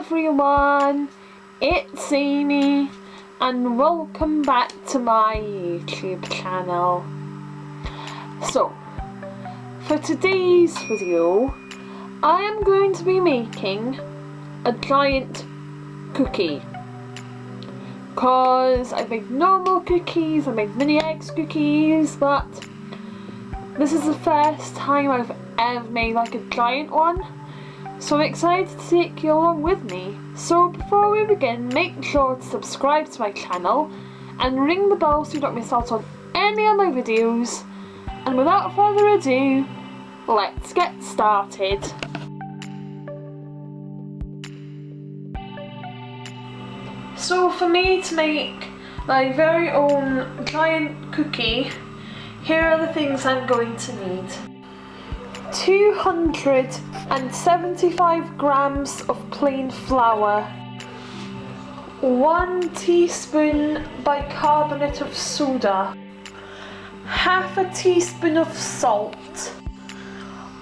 everyone, it's Amy and welcome back to my YouTube channel. So, for today's video, I am going to be making a giant cookie. Cause I make normal cookies, I make mini eggs cookies, but this is the first time I've ever made like a giant one. So I'm excited to take you along with me. So before we begin, make sure to subscribe to my channel and ring the bell so you don't miss out on any of my videos. And without further ado, let's get started. So for me to make my very own giant cookie, here are the things I'm going to need. 275 grams of plain flour, 1 teaspoon bicarbonate of soda, half a teaspoon of salt,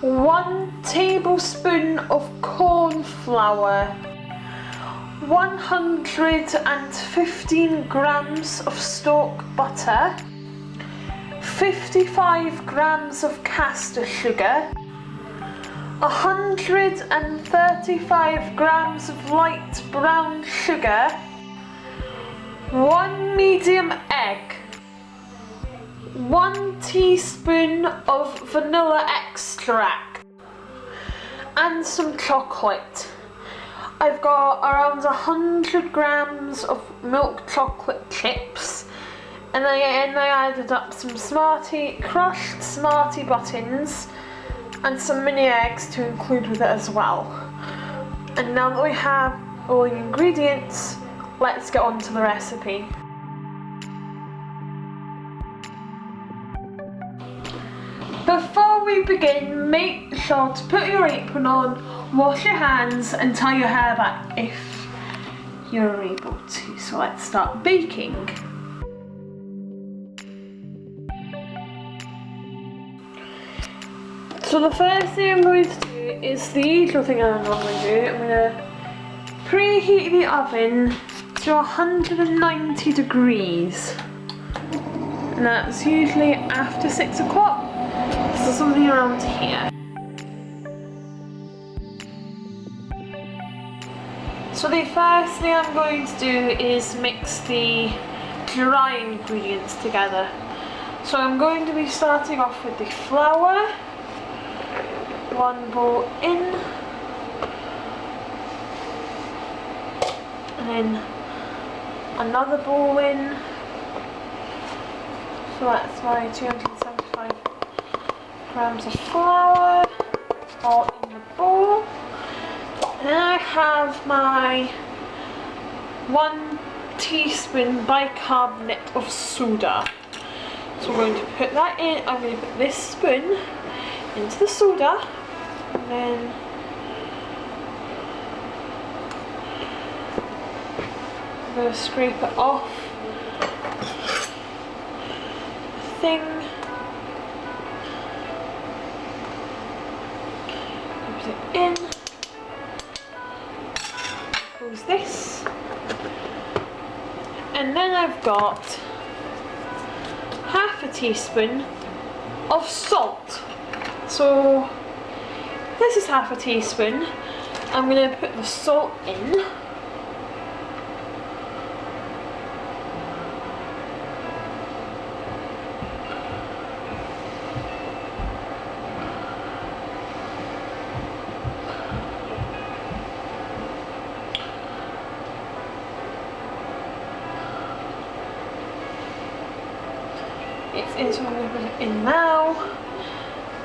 1 tablespoon of corn flour, 115 grams of stork butter, 55 grams of caster sugar, 135 grams of light brown sugar, 1 medium egg, 1 teaspoon of vanilla extract, and some chocolate. I've got around 100 grams of milk chocolate chips, and I added up some crushed Smartie buttons and some mini eggs to include with it as well. And now that we have all the ingredients, let's get on to the recipe. Before we begin, make sure to put your apron on, wash your hands and tie your hair back if you're able to. So let's start baking. So the first thing I'm going to do is the usual thing I normally do. I'm going to preheat the oven to 190 degrees. And that's usually after 6 o'clock, so something around here. So the first thing I'm going to do is mix the dry ingredients together. So I'm going to be starting off with the flour. 1 bowl in, and then another bowl in. So that's my 275 grams of flour all in the bowl. And then I have my 1 teaspoon bicarbonate of soda. So we're going to put that in. I'm going to put this spoon into the soda. And then I'm going to scrape it off the thing. Put it in. Goes this. And then I've got half a teaspoon of salt. So this is half a teaspoon. I'm going to put the salt in. It's in, so I'm going to put it in now.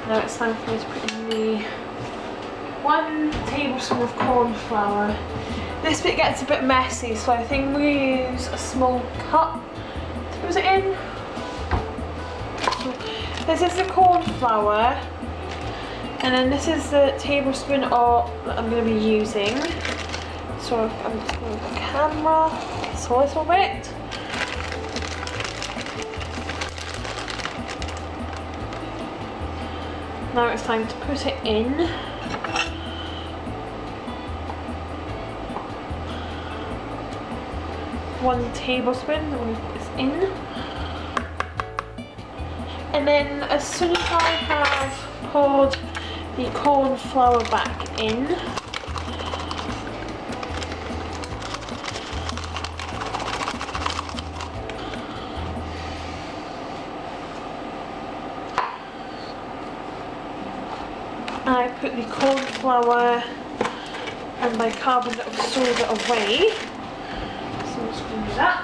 Now it's time for me to put in the 1 tablespoon of corn flour. This bit gets a bit messy, so I think we use a small cup to put it in. So this is the corn flour, and then this is the tablespoon that I'm going to be using. So I'm just going to move the camera just a little bit. Now it's time to put it in. 1 tablespoon. I'm going to put this in. And then as soon as I have poured the corn flour back in, I put the corn flour and bicarbonate of soda away. So I'm just going to do that.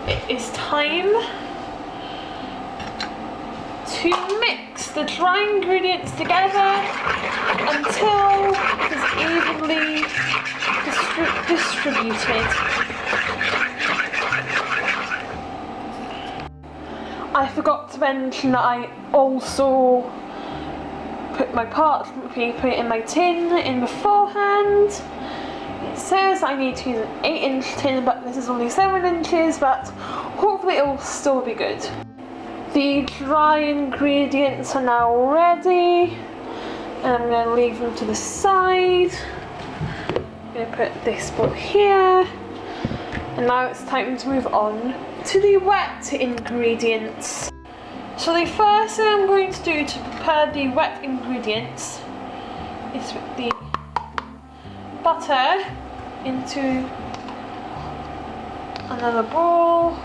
It is time to mix the dry ingredients together until it's evenly distributed. I forgot to mention that I also put my parchment paper in my tin in beforehand. It says I need to use an 8-inch tin, but this is only 7 inches, but hopefully it will still be good. The dry ingredients are now ready, and I'm going to leave them to the side. I'm going to put this bowl here, and now it's time to move on to the wet ingredients. So the first thing I'm going to do to prepare the wet ingredients is put the butter into another bowl.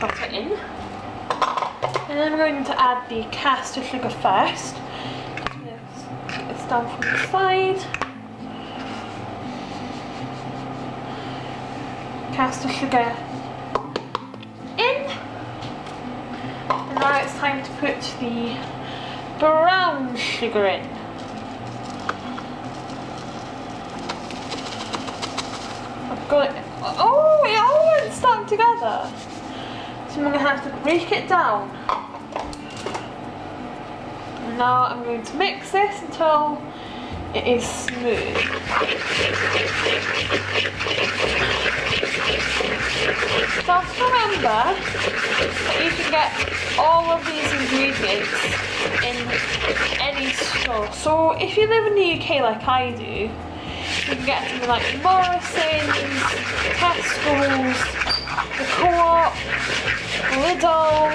Butter in. And then I'm going to add the caster sugar first. Put this down from the side. Caster sugar in. And now it's time to put the brown sugar in. I've got it. Oh, it all went stuck together. So I'm going to have to break it down. And now I'm going to mix this until it is smooth. Just remember that you can get all of these ingredients in any store. So if you live in the UK like I do, you can get something like Morrison's, Tesco's, the Co-op, Lidl,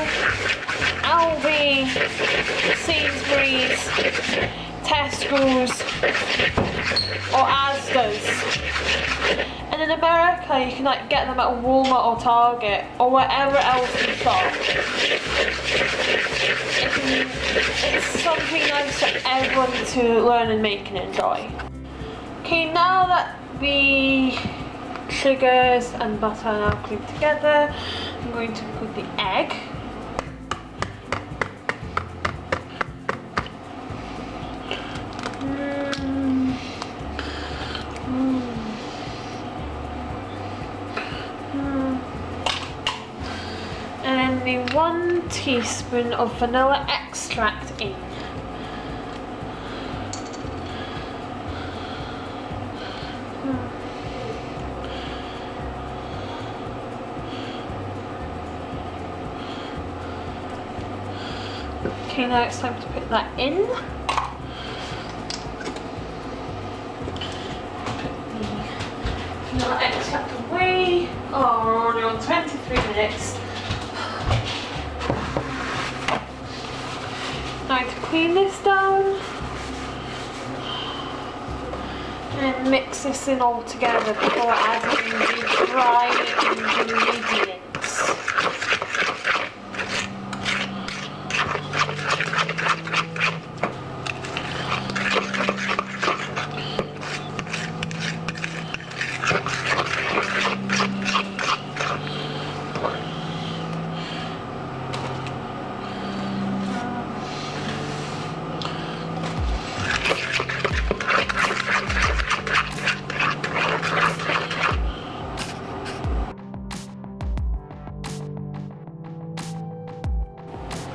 Aldi, Sainsbury's, Tesco's, or Asda's. And in America you can like get them at Walmart or Target or wherever else you shop. It's something nice for everyone to learn and make and enjoy. Okay, now that the sugars and butter are now cooked together, I'm going to put the egg. And then the 1 teaspoon of vanilla extract in. Okay, now it's time to put that in. Put the vanilla extract away. Oh, we're already on 23 minutes. Now to clean this down and mix this in all together before adding the dry ingredients.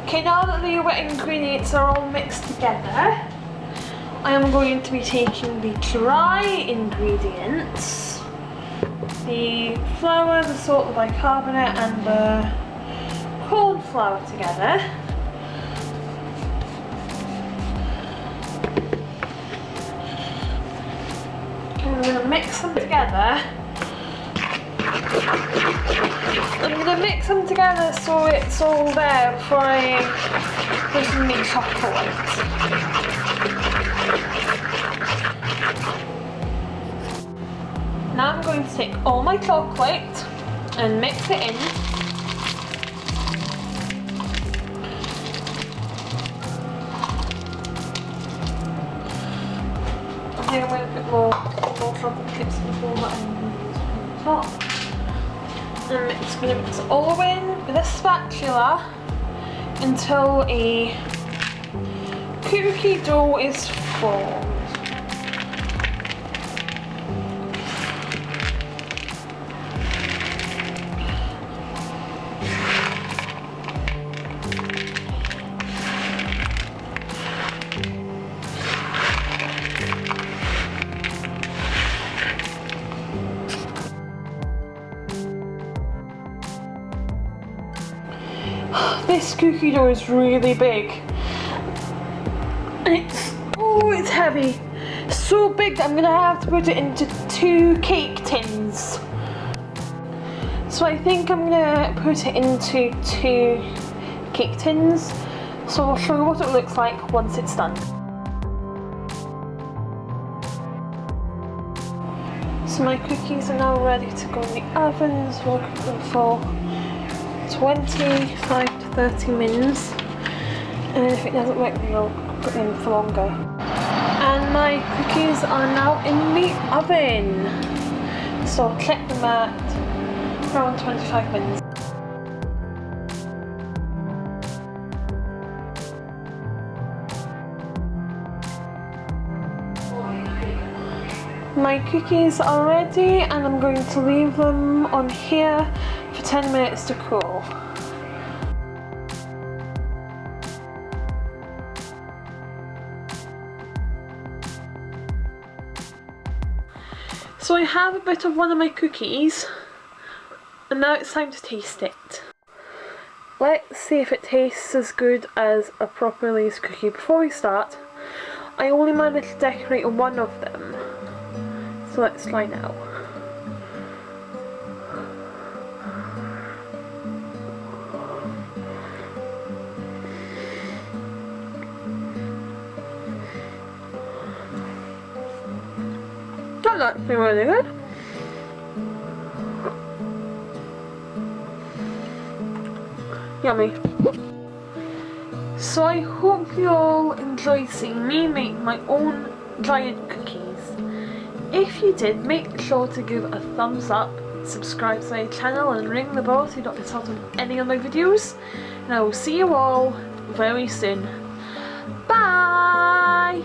Okay, now that the wet ingredients are all mixed together, I am going to be taking the dry ingredients, the flour, the salt, the bicarbonate and the corn flour together. I'm going to mix them together. I'm going to mix them together so it's all there before I put in the chocolate. Now I'm going to take all my chocolate and mix it in. I think I'm going to put more chocolate chips before that I'm on top. And I'm just going to mix it all in with a spatula until a cookie dough is formed. This cookie dough is really big. It's heavy. So big that I'm gonna have to put it into 2 cake tins. So I think I'm gonna put it into 2 cake tins. So I'll show you what it looks like once it's done. So my cookies are now ready to go in the oven. So I'll cook them for 25 to 30 minutes, and if it doesn't work then I'll put them in for longer. And my cookies are now in the oven, so I'll check them at around 25 minutes. My cookies are ready and I'm going to leave them on here for 10 minutes to cool. So I have a bit of one of my cookies and now it's time to taste it. Let's see if it tastes as good as a proper Lay's cookie. Before we start, I only managed to decorate one of them. So let's try now. That's actually really good. Yummy. So I hope you all enjoyed seeing me make my own giant cookies. If you did, make sure to give a thumbs up, subscribe to my channel and ring the bell so you don't miss out on any of my videos. And I will see you all very soon. Bye!